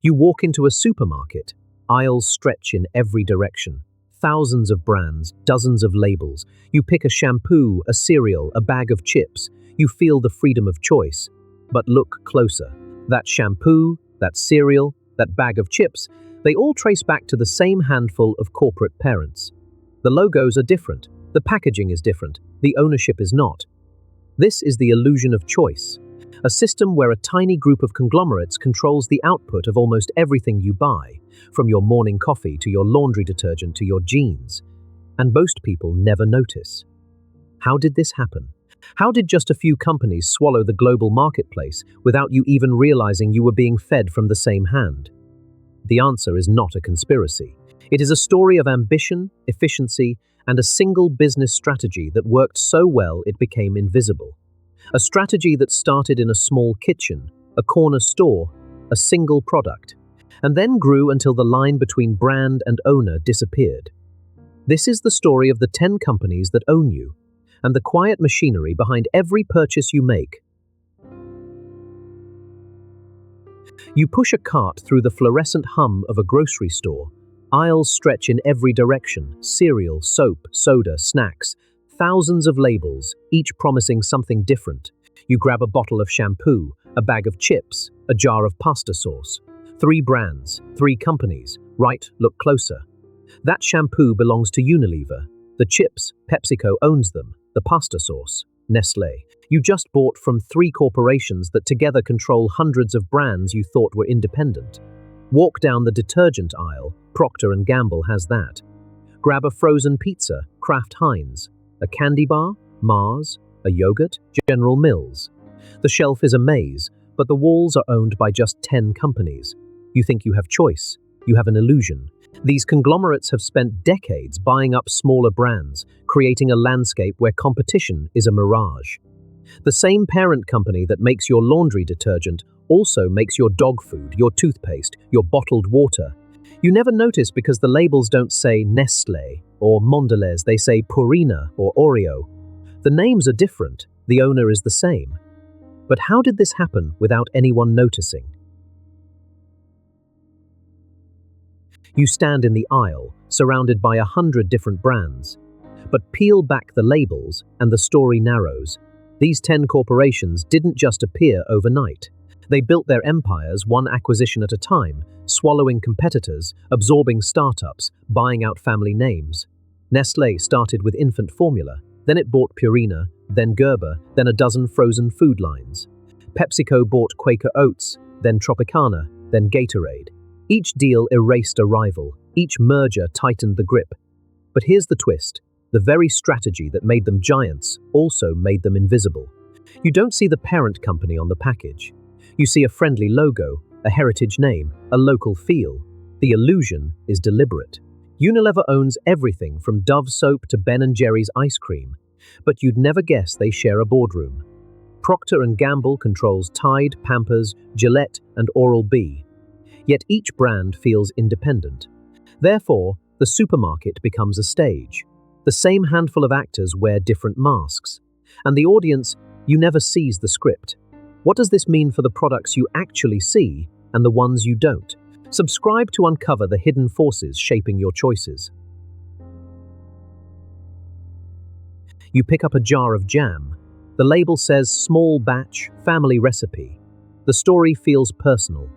You walk into a supermarket. Aisles stretch in every direction. Thousands of brands, dozens of labels. You pick a shampoo, a cereal, a bag of chips. You feel the freedom of choice. But look closer. That shampoo, that cereal, that bag of chips, they all trace back to the same handful of corporate parents. The logos are different. The packaging is different. The ownership is not. This is the illusion of choice. A system where a tiny group of conglomerates controls the output of almost everything you buy, from your morning coffee to your laundry detergent to your jeans. And most people never notice. How did this happen? How did just a few companies swallow the global marketplace without you even realizing you were being fed from the same hand? The answer is not a conspiracy. It is a story of ambition, efficiency, and a single business strategy that worked so well it became invisible. A strategy that started in a small kitchen, a corner store, a single product, and then grew until the line between brand and owner disappeared. This is the story of the 10 companies that own you, and the quiet machinery behind every purchase you make. You push a cart through the fluorescent hum of a grocery store. Aisles stretch in every direction: cereal, soap, soda, snacks. Thousands of labels, each promising something different. You grab a bottle of shampoo, a bag of chips, a jar of pasta sauce. 3 brands, 3 companies. Right, look closer. That shampoo belongs to Unilever. The chips, PepsiCo owns them. The pasta sauce, Nestlé. You just bought from 3 corporations that together control hundreds of brands you thought were independent. Walk down the detergent aisle, Procter & Gamble has that. Grab a frozen pizza, Kraft Heinz. A candy bar, Mars. A yogurt, General Mills. The shelf is a maze, but the walls are owned by just 10 companies. You think you have choice. You have an illusion. These conglomerates have spent decades buying up smaller brands, creating a landscape where competition is a mirage. The same parent company that makes your laundry detergent also makes your dog food, your toothpaste, your bottled water. You never notice because the labels don't say Nestlé or Mondelez, they say Purina or Oreo. The names are different, the owner is the same. But how did this happen without anyone noticing? You stand in the aisle, surrounded by 100 different brands. But peel back the labels and the story narrows. These 10 corporations didn't just appear overnight. They built their empires one acquisition at a time, swallowing competitors, absorbing startups, buying out family names. Nestlé started with infant formula, then it bought Purina, then Gerber, then a dozen frozen food lines. PepsiCo bought Quaker Oats, then Tropicana, then Gatorade. Each deal erased a rival, each merger tightened the grip. But here's the twist. The very strategy that made them giants also made them invisible. You don't see the parent company on the package. You see a friendly logo, a heritage name, a local feel. The illusion is deliberate. Unilever owns everything from Dove soap to Ben & Jerry's ice cream, but you'd never guess they share a boardroom. Procter & Gamble controls Tide, Pampers, Gillette, and Oral-B. Yet each brand feels independent. Therefore, the supermarket becomes a stage. The same handful of actors wear different masks. And the audience, you never sees the script. What does this mean for the products you actually see and the ones you don't? Subscribe to uncover the hidden forces shaping your choices. You pick up a jar of jam. The label says small batch, family recipe. The story feels personal.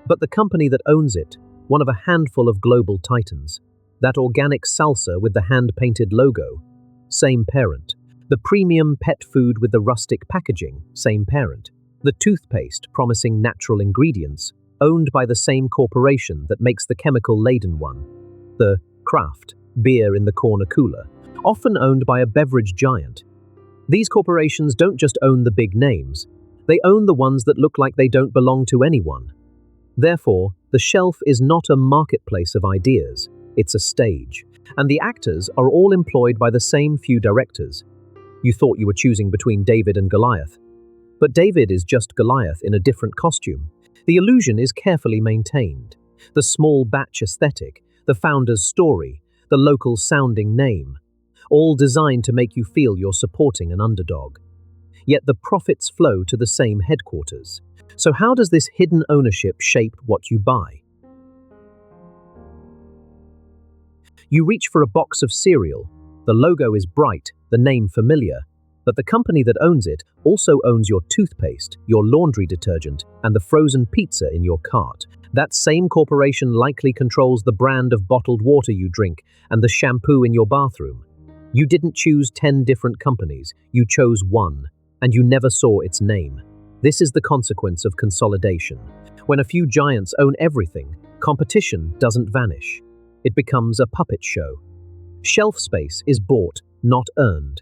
But the company that owns it, one of a handful of global titans, that organic salsa with the hand-painted logo, same parent. The premium pet food with the rustic packaging, same parent. The toothpaste promising natural ingredients, owned by the same corporation that makes the chemical-laden one. The Kraft beer in the corner cooler, often owned by a beverage giant. These corporations don't just own the big names, they own the ones that look like they don't belong to anyone. Therefore, the shelf is not a marketplace of ideas, it's a stage. And the actors are all employed by the same few directors. You thought you were choosing between David and Goliath. But David is just Goliath in a different costume. The illusion is carefully maintained. The small batch aesthetic, the founder's story, the local sounding name, all designed to make you feel you're supporting an underdog. Yet the profits flow to the same headquarters. So how does this hidden ownership shape what you buy? You reach for a box of cereal. The logo is bright, the name familiar, but the company that owns it also owns your toothpaste, your laundry detergent, and the frozen pizza in your cart. That same corporation likely controls the brand of bottled water you drink and the shampoo in your bathroom. You didn't choose 10 different companies, you chose one, and you never saw its name. This is the consequence of consolidation. When a few giants own everything, competition doesn't vanish. It becomes a puppet show. Shelf space is bought, not earned.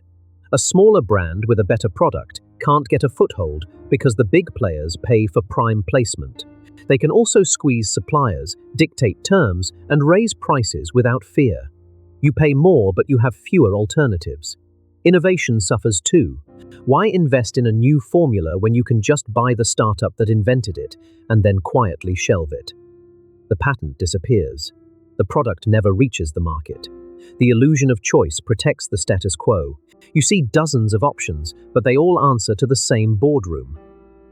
A smaller brand with a better product can't get a foothold because the big players pay for prime placement. They can also squeeze suppliers, dictate terms, and raise prices without fear. You pay more, but you have fewer alternatives. Innovation suffers too. Why invest in a new formula when you can just buy the startup that invented it and then quietly shelve it? The patent disappears. The product never reaches the market. The illusion of choice protects the status quo. You see dozens of options, but they all answer to the same boardroom.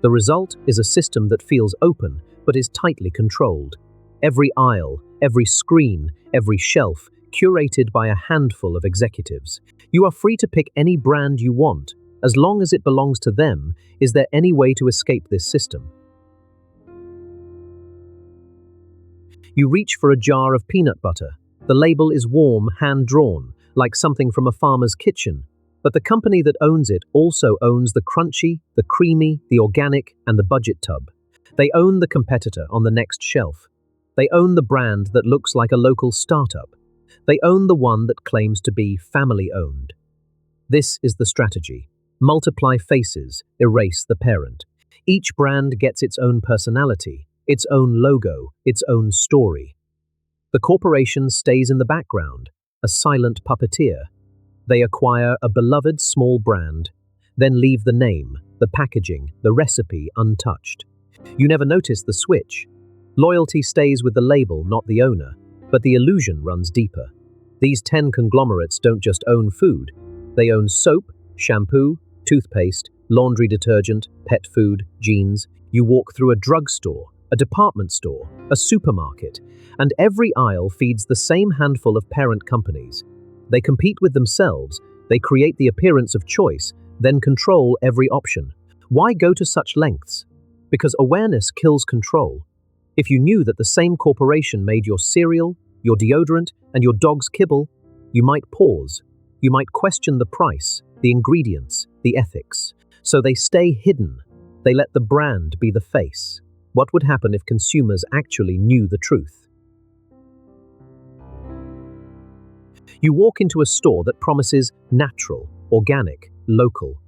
The result is a system that feels open, but is tightly controlled. Every aisle, every screen, every shelf, curated by a handful of executives. You are free to pick any brand you want, as long as it belongs to them. Is there any way to escape this system? You reach for a jar of peanut butter. The label is warm, hand-drawn, like something from a farmer's kitchen. But the company that owns it also owns the crunchy, the creamy, the organic, and the budget tub. They own the competitor on the next shelf. They own the brand that looks like a local startup. They own the one that claims to be family-owned. This is the strategy. Multiply faces, erase the parent. Each brand gets its own personality, its own logo, its own story. The corporation stays in the background, a silent puppeteer. They acquire a beloved small brand, then leave the name, the packaging, the recipe untouched. You never notice the switch. Loyalty stays with the label, not the owner, but the illusion runs deeper. These 10 conglomerates don't just own food. They own soap, shampoo, toothpaste, laundry detergent, pet food, jeans. You walk through a drugstore, a department store, a supermarket, and every aisle feeds the same handful of parent companies. They compete with themselves, they create the appearance of choice, then control every option. Why go to such lengths? Because awareness kills control. If you knew that the same corporation made your cereal, your deodorant, and your dog's kibble, you might pause. You might question the price, the ingredients, the ethics. So they stay hidden. They let the brand be the face. What would happen if consumers actually knew the truth? You walk into a store that promises natural, organic, local.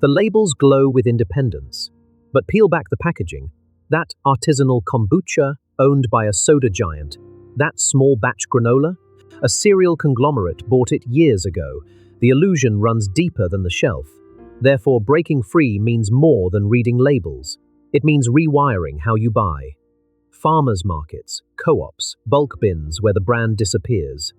The labels glow with independence. But peel back the packaging. That artisanal kombucha, owned by a soda giant. That small batch granola? A cereal conglomerate bought it years ago. The illusion runs deeper than the shelf. Therefore, breaking free means more than reading labels. It means rewiring how you buy. Farmers markets, co-ops, bulk bins where the brand disappears.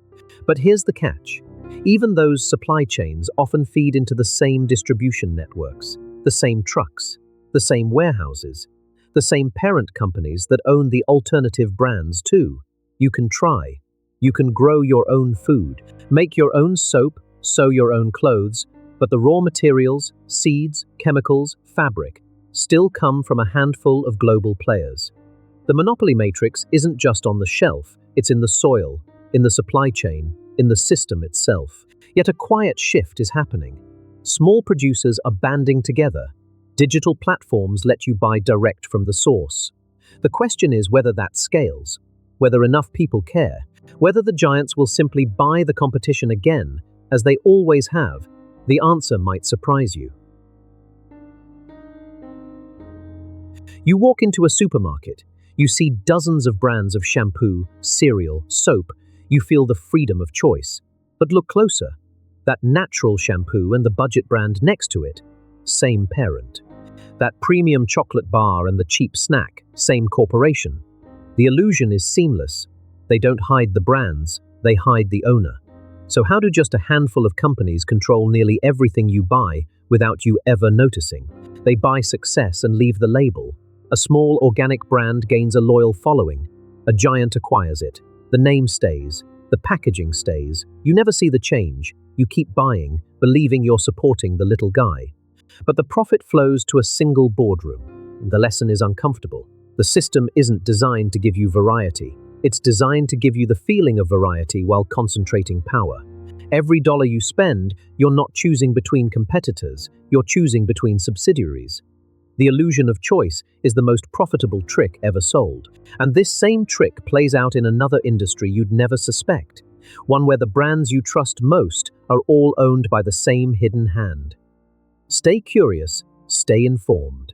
But here's the catch. Even those supply chains often feed into the same distribution networks, the same trucks, the same warehouses, the same parent companies that own the alternative brands too. You can try. You can grow your own food, make your own soap, sew your own clothes, but the raw materials, seeds, chemicals, fabric, still come from a handful of global players. The monopoly matrix isn't just on the shelf, it's in the soil, in the supply chain, in the system itself. Yet a quiet shift is happening. Small producers are banding together. Digital platforms let you buy direct from the source. The question is whether that scales, whether enough people care, whether the giants will simply buy the competition again, as they always have. The answer might surprise you. You walk into a supermarket. You see dozens of brands of shampoo, cereal, soap. You feel the freedom of choice. But look closer. That natural shampoo and the budget brand next to it, same parent. That premium chocolate bar and the cheap snack, same corporation. The illusion is seamless. They don't hide the brands, they hide the owner. So how do just a handful of companies control nearly everything you buy without you ever noticing? They buy success and leave the label. A small organic brand gains a loyal following. A giant acquires it. The name stays. The packaging stays. You never see the change. You keep buying, believing you're supporting the little guy. But the profit flows to a single boardroom. The lesson is uncomfortable. The system isn't designed to give you variety. It's designed to give you the feeling of variety while concentrating power. Every dollar you spend, you're not choosing between competitors, you're choosing between subsidiaries. The illusion of choice is the most profitable trick ever sold. And this same trick plays out in another industry you'd never suspect, one where the brands you trust most are all owned by the same hidden hand. Stay curious, stay informed.